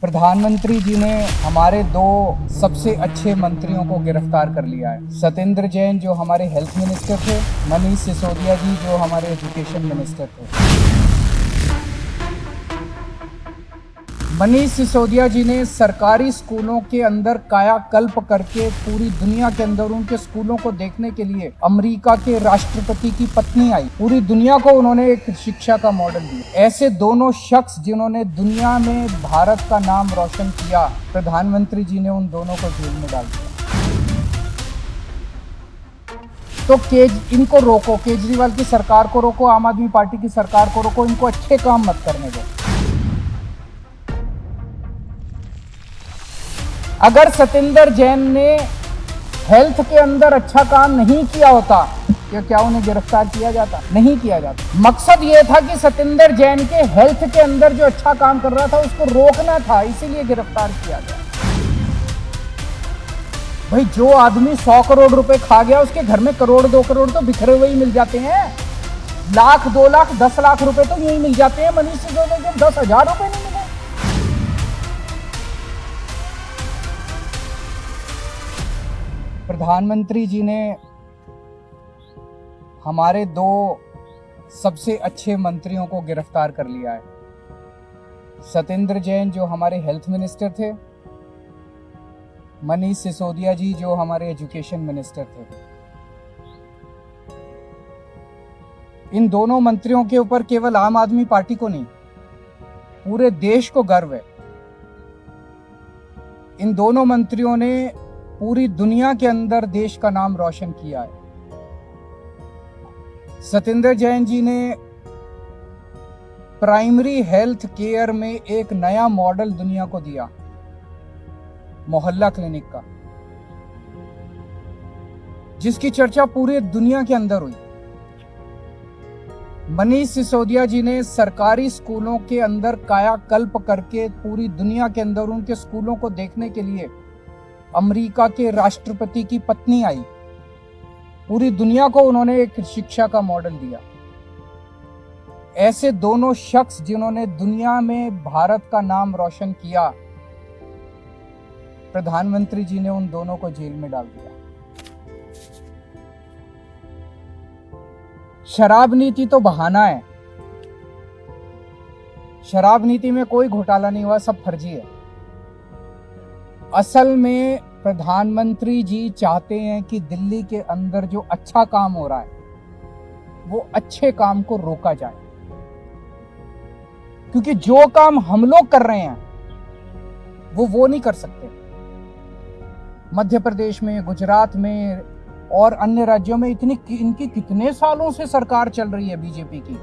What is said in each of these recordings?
प्रधानमंत्री जी ने हमारे दो सबसे अच्छे मंत्रियों को गिरफ्तार कर लिया है। सत्येंद्र जैन जो हमारे हेल्थ मिनिस्टर थे, मनीष सिसोदिया जी जो हमारे एजुकेशन मिनिस्टर थे। मनीष सिसोदिया जी ने सरकारी स्कूलों के अंदर कायाकल्प करके पूरी दुनिया के अंदर उनके स्कूलों को देखने के लिए अमेरिका के राष्ट्रपति की पत्नी आई। पूरी दुनिया को उन्होंने एक शिक्षा का मॉडल दिया। ऐसे दोनों शख्स जिन्होंने दुनिया में भारत का नाम रोशन किया, प्रधानमंत्री जी ने उन दोनों को जेल में डाल दिया। तो इनको रोको, केजरीवाल की सरकार को रोको, आम आदमी पार्टी की सरकार को रोको, इनको अच्छे काम मत करने दो। अगर सत्येंद्र जैन ने हेल्थ के अंदर अच्छा काम नहीं किया होता तो क्या उन्हें गिरफ्तार किया जाता? नहीं किया जाता। मकसद ये था कि सत्येंद्र जैन के हेल्थ के अंदर जो अच्छा काम कर रहा था उसको रोकना था, इसीलिए गिरफ्तार किया गया। भाई, जो आदमी 100 करोड़ रुपए खा गया उसके घर में करोड़ 2 करोड़ तो बिखरे हुए ही मिल जाते हैं। लाख 2 लाख 10 लाख रुपए तो यही मिल जाते हैं। मनीष सिसोदिया को 10,000 रुपए नहीं मिले। प्रधानमंत्री जी ने हमारे दो सबसे अच्छे मंत्रियों को गिरफ्तार कर लिया है। सत्येंद्र जैन जो हमारे हेल्थ मिनिस्टर थे, मनीष सिसोदिया जी जो हमारे एजुकेशन मिनिस्टर थे। इन दोनों मंत्रियों के ऊपर केवल आम आदमी पार्टी को नहीं, पूरे देश को गर्व है। इन दोनों मंत्रियों ने पूरी दुनिया के अंदर देश का नाम रोशन किया है। सत्येंद्र जैन जी ने प्राइमरी हेल्थ केयर में एक नया मॉडल दुनिया को दिया, मोहल्ला क्लिनिक का, जिसकी चर्चा पूरी दुनिया के अंदर हुई। मनीष सिसोदिया जी ने सरकारी स्कूलों के अंदर कायाकल्प करके पूरी दुनिया के अंदर उनके स्कूलों को देखने के लिए अमेरिका के राष्ट्रपति की पत्नी आई। पूरी दुनिया को उन्होंने एक शिक्षा का मॉडल दिया। ऐसे दोनों शख्स जिन्होंने दुनिया में भारत का नाम रोशन किया, प्रधानमंत्री जी ने उन दोनों को जेल में डाल दिया। शराब नीति तो बहाना है। शराब नीति में कोई घोटाला नहीं हुआ, सब फर्जी है। असल में प्रधानमंत्री जी चाहते हैं कि दिल्ली के अंदर जो अच्छा काम हो रहा है वो अच्छे काम को रोका जाए, क्योंकि जो काम हम लोग कर रहे हैं वो नहीं कर सकते। मध्य प्रदेश में, गुजरात में और अन्य राज्यों में इनकी कितने सालों से सरकार चल रही है बीजेपी की।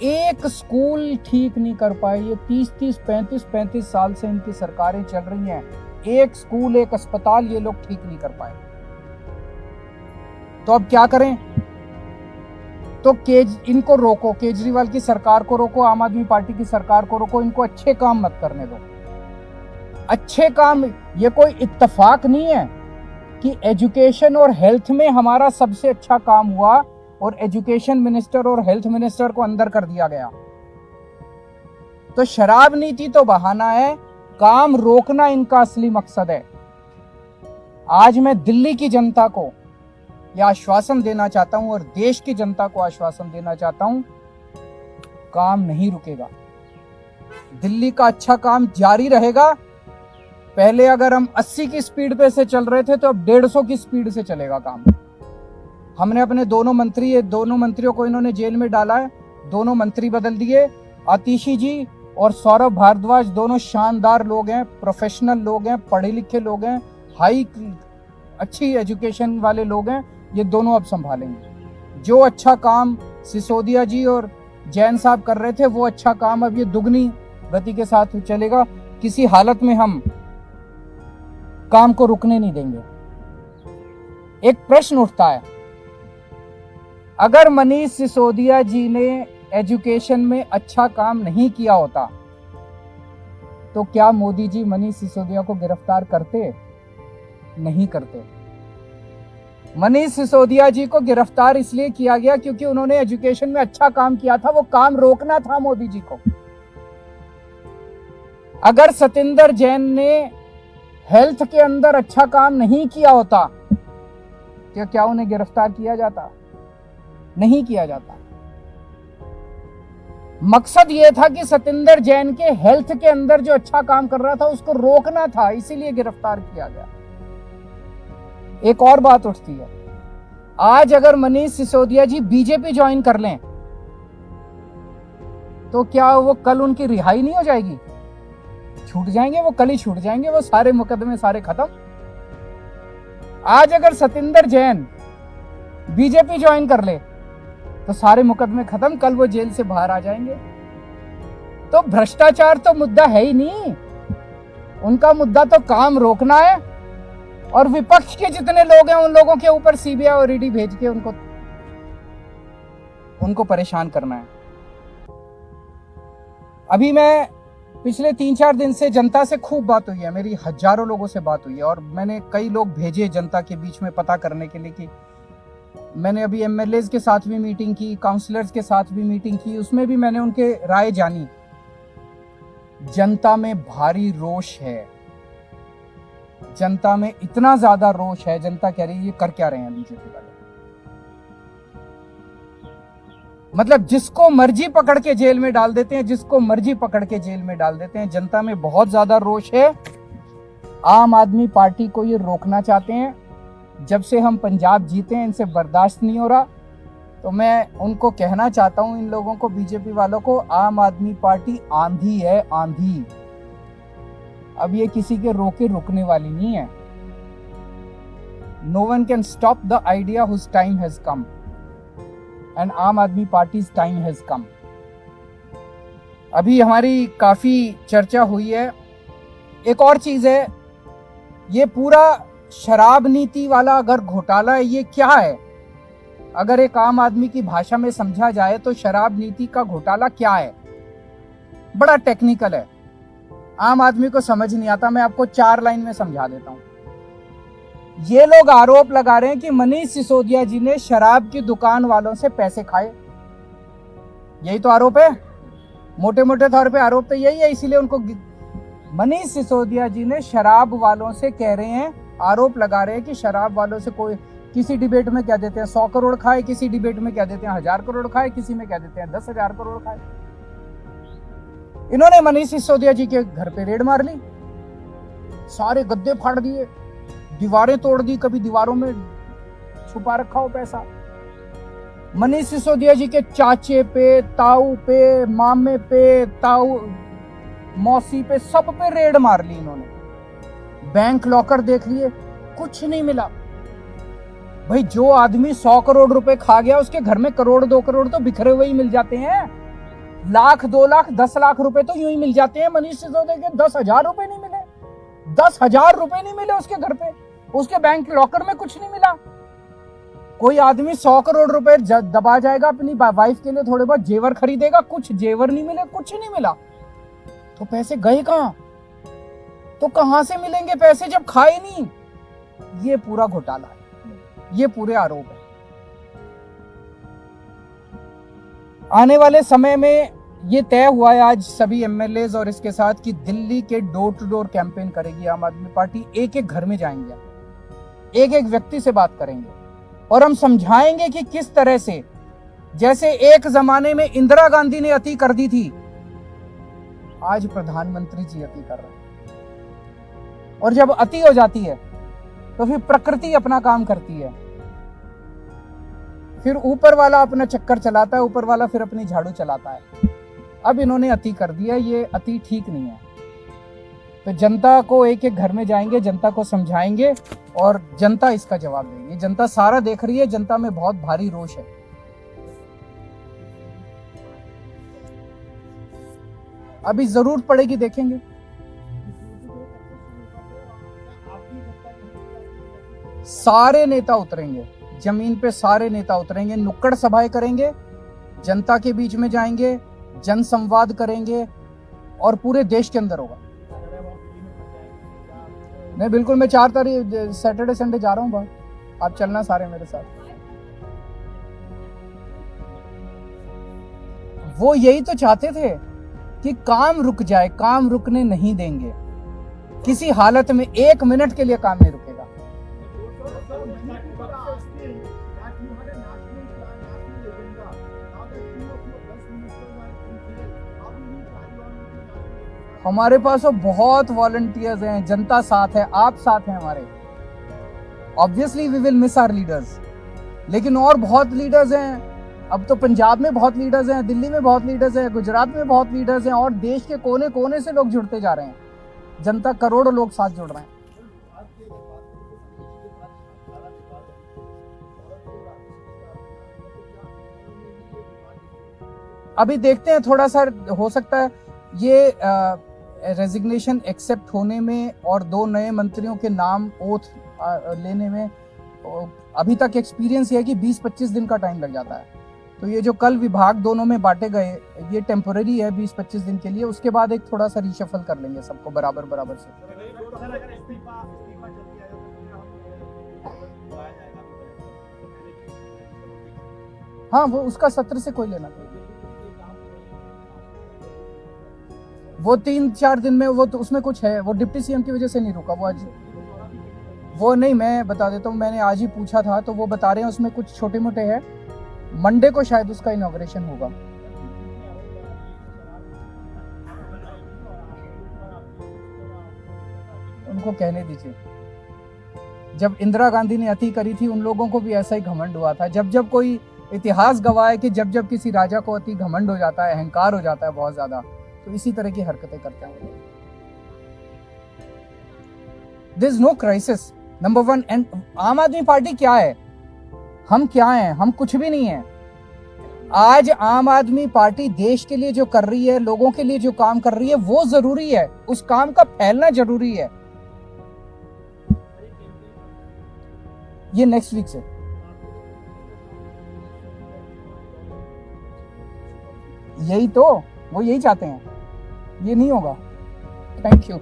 एक स्कूल ठीक नहीं कर पाए। ये 30 35 साल से इनकी सरकारें चल रही हैं। एक स्कूल, एक अस्पताल ये लोग ठीक नहीं कर पाए। तो अब क्या करें? तो इनको रोको, केजरीवाल की सरकार को रोको, आम आदमी पार्टी की सरकार को रोको, इनको अच्छे काम मत करने दो। अच्छे काम, ये कोई इत्तेफाक नहीं है कि एजुकेशन और हेल्थ में हमारा सबसे अच्छा काम हुआ और एजुकेशन मिनिस्टर और हेल्थ मिनिस्टर को अंदर कर दिया गया। तो शराब नीति तो बहाना है, काम रोकना इनका असली मकसद है। आज मैं दिल्ली की जनता को यह आश्वासन देना चाहता हूं और देश की जनता को आश्वासन देना चाहता हूं, काम नहीं रुकेगा। दिल्ली का अच्छा काम जारी रहेगा। पहले अगर हम 80 की स्पीड पे से चल रहे थे तो अब 150 की स्पीड से चलेगा काम। हमने अपने दोनों मंत्रियों को इन्होंने जेल में डाला है। दोनों मंत्री बदल दिए। आतिशी जी और सौरभ भारद्वाज दोनों शानदार लोग हैं, प्रोफेशनल लोग हैं, पढ़े लिखे लोग हैं, अच्छी एजुकेशन वाले लोग हैं। ये दोनों अब संभालेंगे। जो अच्छा काम सिसोदिया जी और जैन साहब कर रहे थे वो अच्छा काम अब ये दुगनी गति के साथ चलेगा। किसी हालत में हम काम को रुकने नहीं देंगे। एक प्रश्न उठता है, अगर मनीष सिसोदिया जी ने एजुकेशन में अच्छा काम नहीं किया होता तो क्या मोदी जी मनीष सिसोदिया को गिरफ्तार करते? नहीं करते। मनीष सिसोदिया जी को गिरफ्तार इसलिए किया गया क्योंकि उन्होंने एजुकेशन में अच्छा काम किया था। वो काम रोकना था मोदी जी को। अगर सतिंदर जैन ने हेल्थ के अंदर अच्छा काम नहीं किया होता तो क्या उन्हें गिरफ्तार किया जाता? नहीं किया जाता। मकसद यह था कि सतिंदर जैन के हेल्थ के अंदर जो अच्छा काम कर रहा था उसको रोकना था, इसीलिए गिरफ्तार किया गया। एक और बात उठती है, आज अगर मनीष सिसोदिया जी बीजेपी ज्वाइन कर लें तो क्या वो कल उनकी रिहाई नहीं हो जाएगी? छूट जाएंगे, वो कल ही छूट जाएंगे, वो सारे मुकदमे सारे खत्म। आज अगर सतिंदर जैन बीजेपी ज्वाइन कर ले तो सारे मुकदमे खत्म, कल वो जेल से बाहर आ जाएंगे। तो भ्रष्टाचार तो मुद्दा है ही नहीं, उनका मुद्दा तो काम रोकना है और विपक्ष के जितने लोग हैं उन लोगों के ऊपर सीबीआई और ईडी भेज के उनको परेशान करना है। अभी मैं पिछले 3-4 दिन से जनता से खूब बात हुई है, मेरी हजारों लोगों से बात हुई है और मैंने कई लोग भेजे जनता के बीच में पता करने के लिए कि मैंने अभी एमएलएज के साथ भी मीटिंग की, काउंसलर्स के साथ भी मीटिंग की, उसमें भी मैंने उनके राय जानी। जनता में भारी रोष है, जनता में इतना ज्यादा रोष है, जनता कह रही है ये कर क्या रहे हैं बीजेपी वाले। मतलब जिसको मर्जी पकड़ के जेल में डाल देते हैं, जिसको मर्जी पकड़ के जेल में डाल देते हैं। जनता में बहुत ज्यादा रोष है। आम आदमी पार्टी को ये रोकना चाहते हैं। जब से हम पंजाब जीते हैं इनसे बर्दाश्त नहीं हो रहा। तो मैं उनको कहना चाहता हूं, इन लोगों को, बीजेपी वालों को, आम आदमी पार्टी आंधी है, आंधी। अब ये किसी के रोके रुकने वाली नहीं है। No one can stop the idea whose time has come and Aam Aadmi parties time has कम। अभी हमारी काफी चर्चा हुई है। एक और चीज है, ये पूरा शराब नीति वाला अगर घोटाला है, ये क्या है? अगर एक आम आदमी की भाषा में समझा जाए तो शराब नीति का घोटाला क्या है? बड़ा टेक्निकल है, आम आदमी को समझ नहीं आता। मैं आपको 4 लाइन में समझा देता हूं। ये लोग आरोप लगा रहे हैं कि मनीष सिसोदिया जी ने शराब की दुकान वालों से पैसे खाए। यही तो आरोप है, मोटे मोटे तौर पे आरोप तो यही है। इसीलिए उनको मनीष सिसोदिया जी ने शराब वालों से कह रहे हैं, आरोप लगा रहे हैं कि शराब वालों से कोई किसी डिबेट में कह देते हैं 100 करोड़ खाए, किसी डिबेट में कह देते हैं 1000 करोड़ खाए, किसी में कह देते हैं 10,000 करोड़ खाए। इन्होंने मनीष सिसोदिया जी के घर पे रेड मार ली, सारे गद्दे फाड़ दिए, दीवारें तोड़ दी, कभी दीवारों में छुपा रखा हो पैसा। मनीष सिसोदिया जी के चाचे पे, ताऊ पे, मामे पे, ताऊ मौसी पे, सब पे रेड मार ली इन्होंने। बैंक लॉकर देख लिए, कुछ नहीं मिला। भाई जो आदमी 100 करोड़ रुपए खा गया उसके घर में करोड़ 2 करोड़ तो बिखरे हुए ही मिल जाते हैं। लाख 2 लाख 10 लाख रुपए तो यूं ही मिल जाते हैं। मनीष सिसोदिया के 10,000 रुपए नहीं मिले, 10,000 रुपए नहीं मिले उसके घर पे, उसके बैंक लॉकर में कुछ नहीं मिला। कोई आदमी 100 करोड़ रुपए दबा जाएगा, अपनी वाइफ के लिए थोड़े बहुत जेवर खरीदेगा, कुछ जेवर नहीं मिले, कुछ नहीं मिला, तो पैसे गए कहां? तो कहां से मिलेंगे पैसे जब खाए नहीं? ये पूरा घोटाला है, ये पूरे आरोप है। आने वाले समय में ये तय हुआ है आज सभी एमएलएज और इसके साथ कि दिल्ली के डोर टू डोर कैंपेन करेगी आम आदमी पार्टी। एक एक घर में जाएंगे, एक एक व्यक्ति से बात करेंगे और हम समझाएंगे कि किस तरह से, जैसे एक जमाने में इंदिरा गांधी ने अति कर दी थी, आज प्रधानमंत्री जी अति कर रहे हैं। और जब अति हो जाती है तो फिर प्रकृति अपना काम करती है, फिर ऊपर वाला अपना चक्कर चलाता है, ऊपर वाला फिर अपनी झाड़ू चलाता है। अब इन्होंने अति कर दिया, ये अति ठीक नहीं है। तो जनता को एक एक घर में जाएंगे, जनता को समझाएंगे और जनता इसका जवाब देगी। जनता सारा देख रही है, जनता में बहुत भारी रोष है। अभी जरूरत पड़ेगी, देखेंगे। सारे नेता उतरेंगे जमीन पे, सारे नेता उतरेंगे, नुक्कड़ सभाएं करेंगे, जनता के बीच में जाएंगे, जन संवाद करेंगे और पूरे देश के अंदर होगा। नहीं बिल्कुल, मैं 4 तारीख सैटरडे संडे जा रहा हूँ बाहर, आप चलना सारे मेरे साथ। वो यही तो चाहते थे कि काम रुक जाए, काम रुकने नहीं देंगे किसी हालत में, 1 मिनट के लिए काम नहीं रुकेगा। हमारे पास तो बहुत वॉलंटियर्स हैं, जनता साथ है, आप साथ हैं हमारे। Obviously we will miss our leaders, लेकिन और बहुत लीडर्स हैं। अब तो पंजाब में बहुत लीडर्स हैं, दिल्ली में बहुत लीडर्स हैं, गुजरात में बहुत लीडर्स हैं, और देश के कोने कोने से लोग जुड़ते जा रहे हैं। जनता, करोड़ों लोग साथ जुड़ रहे हैं। अभी देखते हैं, थोड़ा सा हो सकता है ये रेजिग्नेशन एक्सेप्ट होने में और 2 नए मंत्रियों के नाम ओथ लेने में अभी तक एक्सपीरियंस है कि 20-25 दिन का टाइम लग जाता है। तो ये जो कल विभाग दोनों में बांटे गए, ये टेम्पररी है 20-25 दिन के लिए, उसके बाद एक थोड़ा सा रिशफल कर लेंगे सबको बराबर बराबर से। हाँ, वो उसका सत्र से कोई लेना नहीं। वो 3-4 दिन में, वो तो उसमें कुछ है, वो डिप्टी सीएम की वजह से नहीं रुका। वो आज, वो नहीं, मैं बता देता हूँ, मैंने आज ही पूछा था तो वो बता रहे हैं उसमें कुछ छोटे मोटे हैं। मंडे को शायद उसका इनॉग्रेशन होगा। उनको कहने दीजिए, जब इंदिरा गांधी ने अति करी थी उन लोगों को भी ऐसा ही घमंड हुआ था। जब जब कोई, इतिहास गवाह है कि जब जब किसी राजा को अति घमंड हो जाता है, अहंकार हो जाता है बहुत ज्यादा, तो इसी तरह की हरकतें करते हैं। There is no crisis, number 1। And Aam आदमी पार्टी क्या है, हम क्या हैं? हम कुछ भी नहीं है। आज आम आदमी पार्टी देश के लिए जो कर रही है, लोगों के लिए जो काम कर रही है, वो जरूरी है, उस काम का फैलना जरूरी है। ये नेक्स्ट वीक से, यही तो, वो यही चाहते हैं, ये नहीं होगा। Thank you.